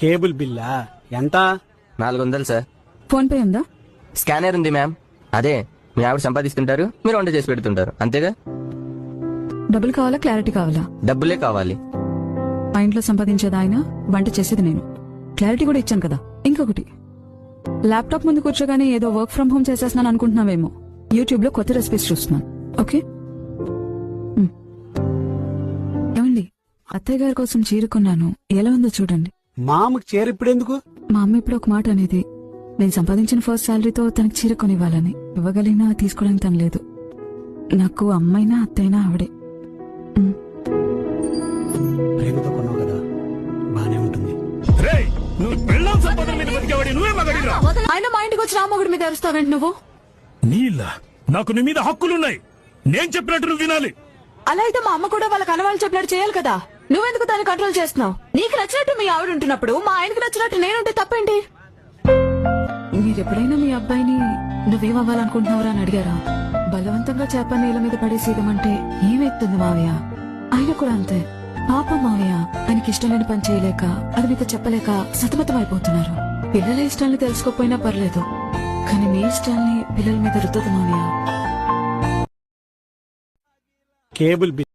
Cable బిల్లా ఎంత? 400 sir. Phone pay ఉందా? Scanner ఉంది మ్యామ్. అదే మీ ఆవిడ సంపాదిస్తుంటారు, మీరు వంట చేసి పెడుతుంటారు, అంతేగా? డబ్బులు కావాలా క్లారిటీ కావాలా? డబ్బులే కావాలి. మా ఇంట్లో సంపాదించేది ఆయన, వంట చేసేది నేను. క్లారిటీ కూడా ఇచ్చాను కదా. ఇంకొకటి, ల్యాప్టాప్ ముందు కూర్చోగానే ఏదో వర్క్ ఫ్రం హోమ్ చేసేస్తున్నాను అనుకుంటున్నావేమో. యూట్యూబ్ లో కొత్త రెసిపీస్ చూస్తున్నాను. ఓకే? ఏమండి, అత్తయ్య గారి కోసం చీర కొన్నాను, ఎలా ఉందో చూడండి. మా అమ్మకి చీర ఇప్పుడెందుకు? మా అమ్మ ఇప్పుడు ఒక మాట అనేది, నేను సంపాదించిన ఫస్ట్ శాలరీతో తనకి చీర కొనివ్వాలని. ఇవ్వగలిగినా తీసుకోవడానికి తను లేదు. నాకు అమ్మైనా అత్తైనా ఆవిడే. ప్రేమతో కొన్నావు కదా, బానే ఉంటుంది. ఆయన మా ఇంటికి వచ్చి రామగుడి మీద అరుస్తావేంటి నువ్వు? నీళ్ళ నాకు నీ మీద హక్కులున్నాయి. నేను చెప్పినట్టు నువ్వు వినాలి. అలా అయితే మా అమ్మ కూడా వాళ్ళ కనవాళ్ళు చెప్పినట్టు చేయాలి కదా. నువ్వెందుకు దాన్ని కంట్రోల్ చేస్తున్నావు? నీకు నచ్చినట్టు మీ ఆవిడ ఉంటున్నప్పుడు మా ఆయనకి నచ్చినట్టు నేనుంటే తప్పేంటి? మీరెప్పుడైనా మీ అబ్బాయిని నువ్వేమవ్వాలనుకుంటున్నావురా అని అడిగారా? బలవంతంగా చేప నీళ్ళ మీద పడేసేయమంటే ఏమెత్తుంది మావయ్య. ఆయన కూడా అంతే. పాపం మావయ్య, ఆయనకి ఇష్టం లేని పని చేయలేక, అది మీతో చెప్పలేక సతమతం అయిపోతున్నారు. పిల్లల ఇష్టాన్ని తెలుసుకోకపోయినా పర్లేదు, కానీ మీ ఇష్టాన్ని పిల్లల మీద రుద్దదు మావయ్య. Cable bill